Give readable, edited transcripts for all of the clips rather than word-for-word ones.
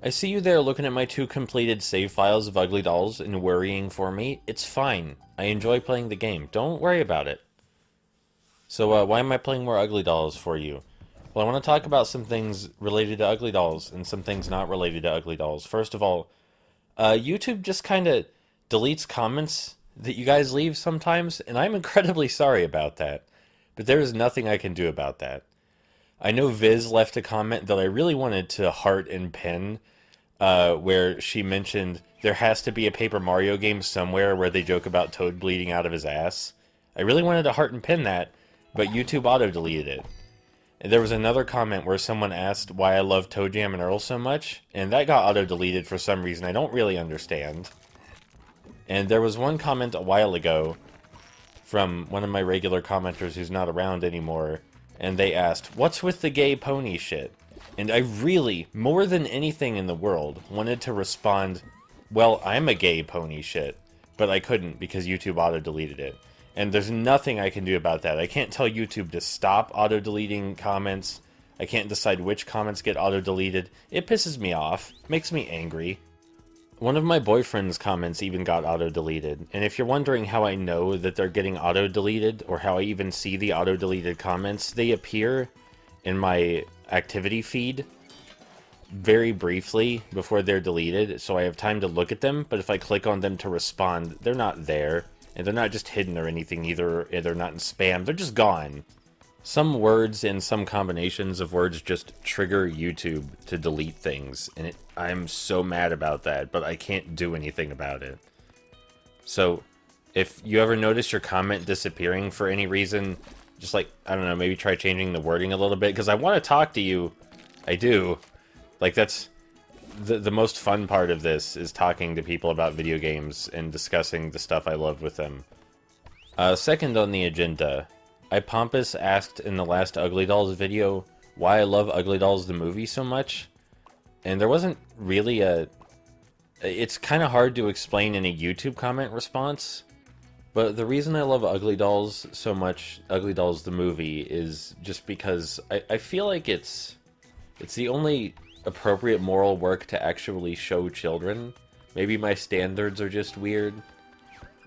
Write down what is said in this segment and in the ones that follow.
I see you there looking at my 2 completed save files of Ugly Dolls and worrying for me. It's fine. I enjoy playing the game. Don't worry about it. So, why am I playing more Ugly Dolls for you? Well, I want to talk about some things related to Ugly Dolls and some things not related to Ugly Dolls. First of all, YouTube just kind of deletes comments that you guys leave sometimes, and I'm incredibly sorry about that. But there is nothing I can do about that. I know Viz left a comment that I really wanted to heart and pin, where she mentioned there has to be a Paper Mario game somewhere where they joke about Toad bleeding out of his ass. I really wanted to heart and pin that, but YouTube auto-deleted it. And there was another comment where someone asked why I love Toe Jam and Earl so much, and that got auto-deleted for some reason I don't really understand. And there was one comment a while ago from one of my regular commenters who's not around anymore, and they asked, "What's with the gay pony shit?" And I really, more than anything in the world, wanted to respond, "Well, I'm a gay pony shit," but I couldn't because YouTube auto-deleted it. And there's nothing I can do about that. I can't tell YouTube to stop auto-deleting comments. I can't decide which comments get auto-deleted. It pisses me off, makes me angry. One of my boyfriend's comments even got auto-deleted, and if you're wondering how I know that they're getting auto-deleted, or how I even see the auto-deleted comments, they appear in my activity feed very briefly before they're deleted, so I have time to look at them, but if I click on them to respond, they're not there, and they're not just hidden or anything either, they're not in spam, they're just gone. Some words and some combinations of words just trigger YouTube to delete things, and I'm so mad about that, but I can't do anything about it. So, if you ever notice your comment disappearing for any reason, just like, I don't know, maybe try changing the wording a little bit, because I want to talk to you. I do. Like, that's the most fun part of this, is talking to people about video games and discussing the stuff I love with them. Second on the agenda, I pompous asked in the last Ugly Dolls video why I love Ugly Dolls the movie so much, and there wasn't really it's kind of hard to explain in a YouTube comment response, but the reason I love Ugly Dolls so much, Ugly Dolls the movie, is just because I feel like it's the only appropriate moral work to actually show children. Maybe my standards are just weird,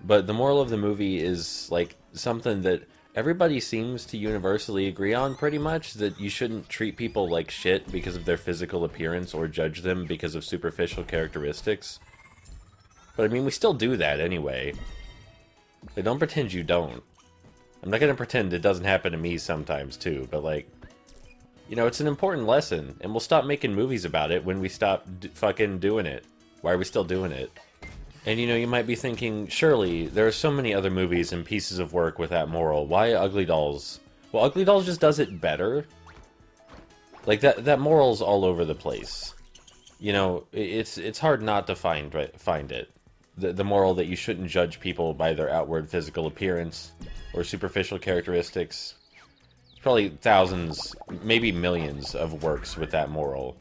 but the moral of the movie is like something that everybody seems to universally agree on pretty much, that you shouldn't treat people like shit because of their physical appearance or judge them because of superficial characteristics. But I mean, we still do that anyway. Like, don't pretend you don't. I'm not gonna pretend it doesn't happen to me sometimes too, but like, you know, it's an important lesson, and we'll stop making movies about it when we stop fucking doing it. Why are we still doing it? And you know, you might be thinking, surely, there are so many other movies and pieces of work with that moral. Why Ugly Dolls? Well, Ugly Dolls just does it better. Like, that moral's all over the place. You know, it's hard not to find it. The moral that you shouldn't judge people by their outward physical appearance or superficial characteristics. There's probably thousands, maybe millions of works with that moral.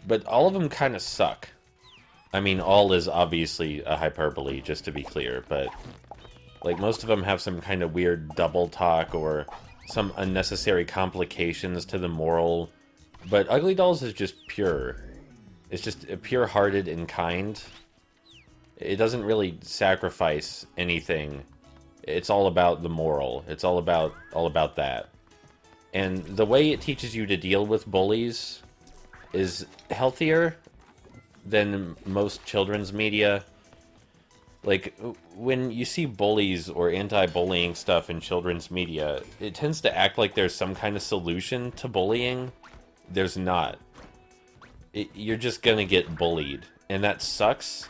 But all of them kind of suck. I mean, all is obviously a hyperbole, just to be clear, but like, most of them have some kind of weird double talk or some unnecessary complications to the moral. But Ugly Dolls is just pure. It's just pure-hearted and kind. It doesn't really sacrifice anything. It's all about the moral. It's all about that. And the way it teaches you to deal with bullies is healthier than most children's media. Like, when you see bullies or anti-bullying stuff in children's media, it tends to act like there's some kind of solution to bullying. There's not. You're just gonna get bullied, and that sucks.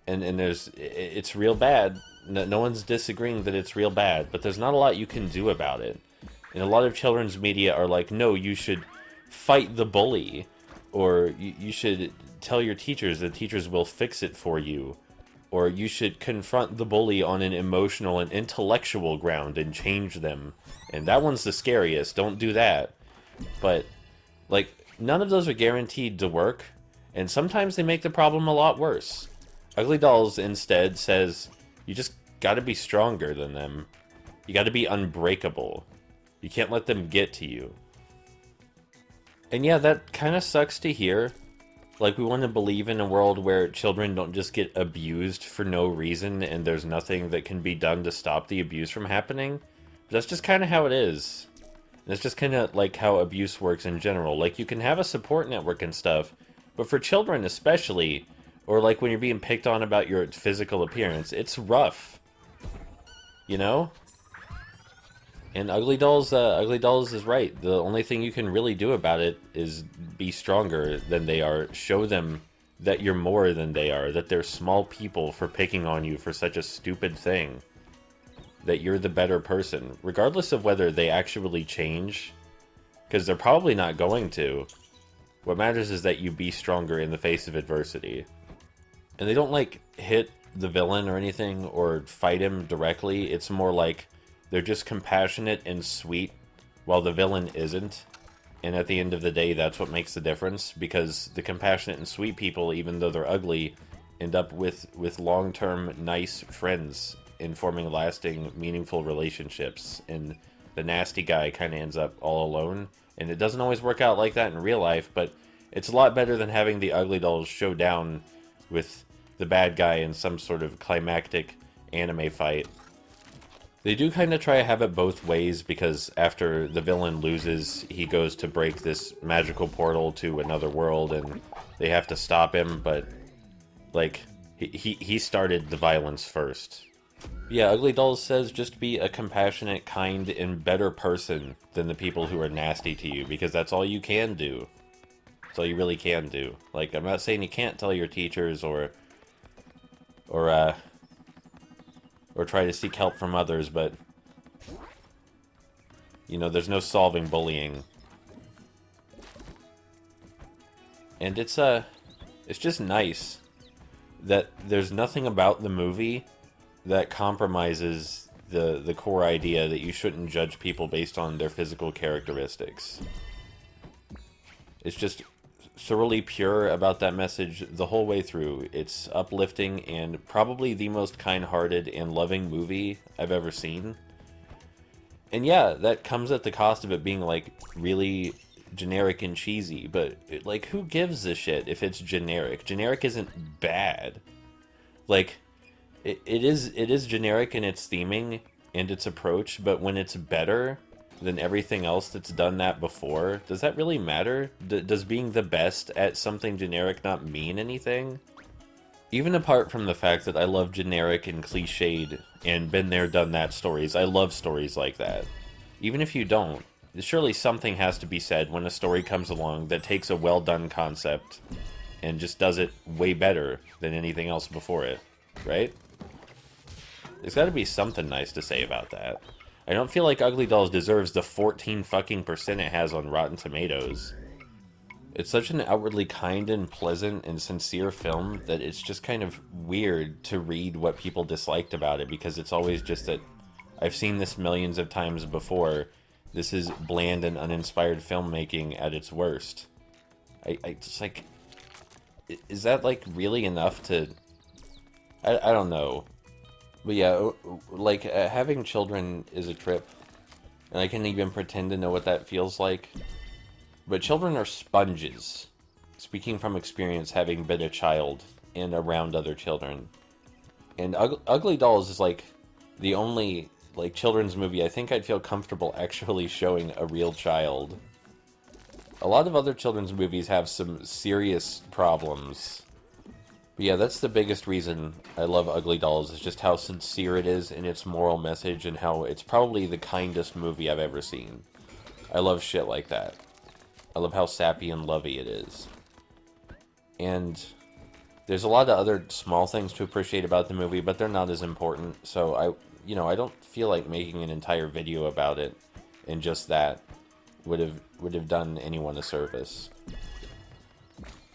And it's real bad. No one's disagreeing that it's real bad, but there's not a lot you can do about it. And a lot of children's media are like, no, you should fight the bully, or you should tell your teachers, the teachers will fix it for you, or you should confront the bully on an emotional and intellectual ground and change them. And that one's the scariest, don't do that. But, like, none of those are guaranteed to work, and sometimes they make the problem a lot worse. Ugly Dolls instead says, you just gotta be stronger than them. You gotta be unbreakable. You can't let them get to you. And yeah, that kind of sucks to hear, Like, we want to believe in a world where children don't just get abused for no reason and there's nothing that can be done to stop the abuse from happening. But that's just kind of how it is. And it's just kind of like how abuse works in general. Like, you can have a support network and stuff, but for children especially, or like when you're being picked on about your physical appearance, it's rough. You know? And Ugly Dolls is right. The only thing you can really do about it is be stronger than they are. Show them that you're more than they are. That they're small people for picking on you for such a stupid thing. That you're the better person, regardless of whether they actually change, because they're probably not going to. What matters is that you be stronger in the face of adversity. And they don't like hit the villain or anything or fight him directly. It's more like they're just compassionate and sweet, while the villain isn't. And at the end of the day, that's what makes the difference, because the compassionate and sweet people, even though they're ugly, end up with long-term nice friends and forming lasting, meaningful relationships. And the nasty guy kind of ends up all alone. And it doesn't always work out like that in real life, but it's a lot better than having the Ugly Dolls show down with the bad guy in some sort of climactic anime fight. They do kind of try to have it both ways, because after the villain loses, he goes to break this magical portal to another world, and they have to stop him, but, like, he started the violence first. Yeah, Ugly Dolls says just be a compassionate, kind, and better person than the people who are nasty to you, because that's all you can do. That's all you really can do. Like, I'm not saying you can't tell your teachers or try to seek help from others, but, you know, there's no solving bullying. And it's just nice that there's nothing about the movie that compromises the core idea that you shouldn't judge people based on their physical characteristics. It's just thoroughly pure about that message the whole way through. It's uplifting and probably the most kind-hearted and loving movie I've ever seen. And yeah, that comes at the cost of it being, like, really generic and cheesy, but, like, who gives a shit if it's generic? Generic isn't bad. Like, it is generic in its theming and its approach, but when it's better than everything else that's done that before, does that really matter? Does being the best at something generic not mean anything? Even apart from the fact that I love generic and cliched and been there, done that stories, I love stories like that. Even if you don't, surely something has to be said when a story comes along that takes a well-done concept and just does it way better than anything else before it, right? There's gotta be something nice to say about that. I don't feel like Ugly Dolls deserves the 14% fucking it has on Rotten Tomatoes. It's such an outwardly kind and pleasant and sincere film that it's just kind of weird to read what people disliked about it, because it's always just that I've seen this millions of times before. This is bland and uninspired filmmaking at its worst. I just, like, is that, like, really enough to... I don't know. But yeah, like, having children is a trip, and I can't even pretend to know what that feels like. But children are sponges. Speaking from experience, having been a child and around other children. And Ugly Dolls is, like, the only, like, children's movie I think I'd feel comfortable actually showing a real child. A lot of other children's movies have some serious problems. But yeah, that's the biggest reason I love Ugly Dolls, is just how sincere it is in its moral message, and how it's probably the kindest movie I've ever seen. I love shit like that. I love how sappy and lovey it is. And there's a lot of other small things to appreciate about the movie, but they're not as important, so I don't feel like making an entire video about it, and just that would have done anyone a service.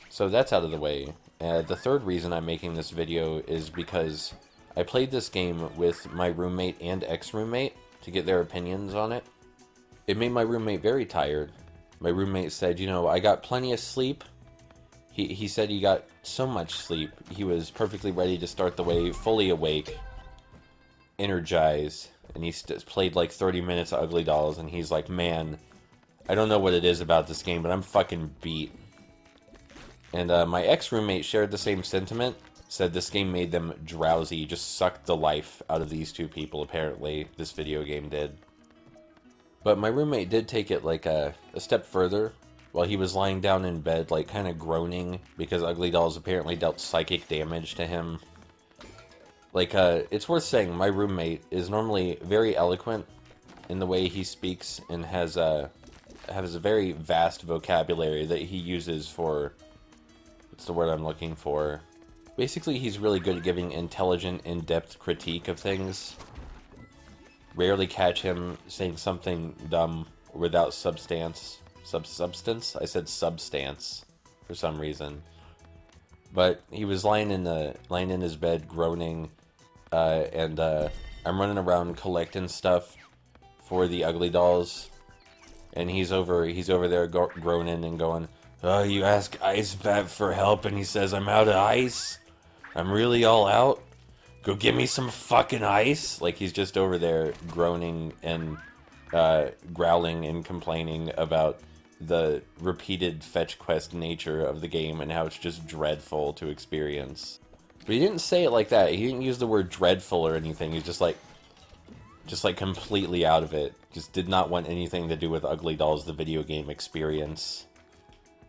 So that's out of the way. The third reason I'm making this video is because I played this game with my roommate and ex-roommate to get their opinions on it. It made my roommate very tired. My roommate said, you know, I got plenty of sleep. He said he got so much sleep. He was perfectly ready to start the way, fully awake, energized, and he played like 30 minutes of Ugly Dolls, and he's like, man, I don't know what it is about this game, but I'm fucking beat. And my ex-roommate shared the same sentiment, said this game made them drowsy, just sucked the life out of these two people, apparently, this video game did. But my roommate did take it like a step further. While he was lying down in bed, like kind of groaning, because Ugly Dolls apparently dealt psychic damage to him. Like, it's worth saying, my roommate is normally very eloquent in the way he speaks, and has a very vast vocabulary that he uses for, what's the word I'm looking for? Basically, he's really good at giving intelligent, in-depth critique of things. Rarely catch him saying something dumb without substance. Substance? I said substance for some reason. But he was lying in his bed groaning, and I'm running around collecting stuff for the Ugly Dolls, and he's over there groaning and going, "Oh, you ask Ice Bat for help, and he says I'm out of ice. I'm really all out. Go get me some fucking ice." Like, he's just over there groaning and growling and complaining about the repeated fetch quest nature of the game and how it's just dreadful to experience. But he didn't say it like that. He didn't use the word dreadful or anything. He's just like completely out of it. Just did not want anything to do with Ugly Dolls, the video game experience.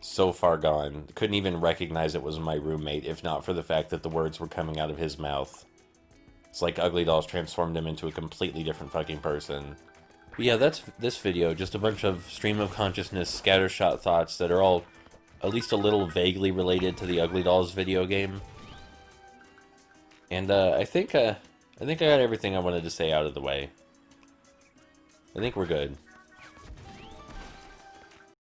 So far gone. Couldn't even recognize it was my roommate, if not for the fact that the words were coming out of his mouth. It's like Ugly Dolls transformed him into a completely different fucking person. But yeah, that's this video. Just a bunch of stream of consciousness, scattershot thoughts that are all at least a little vaguely related to the Ugly Dolls video game. And I think I got everything I wanted to say out of the way. I think we're good.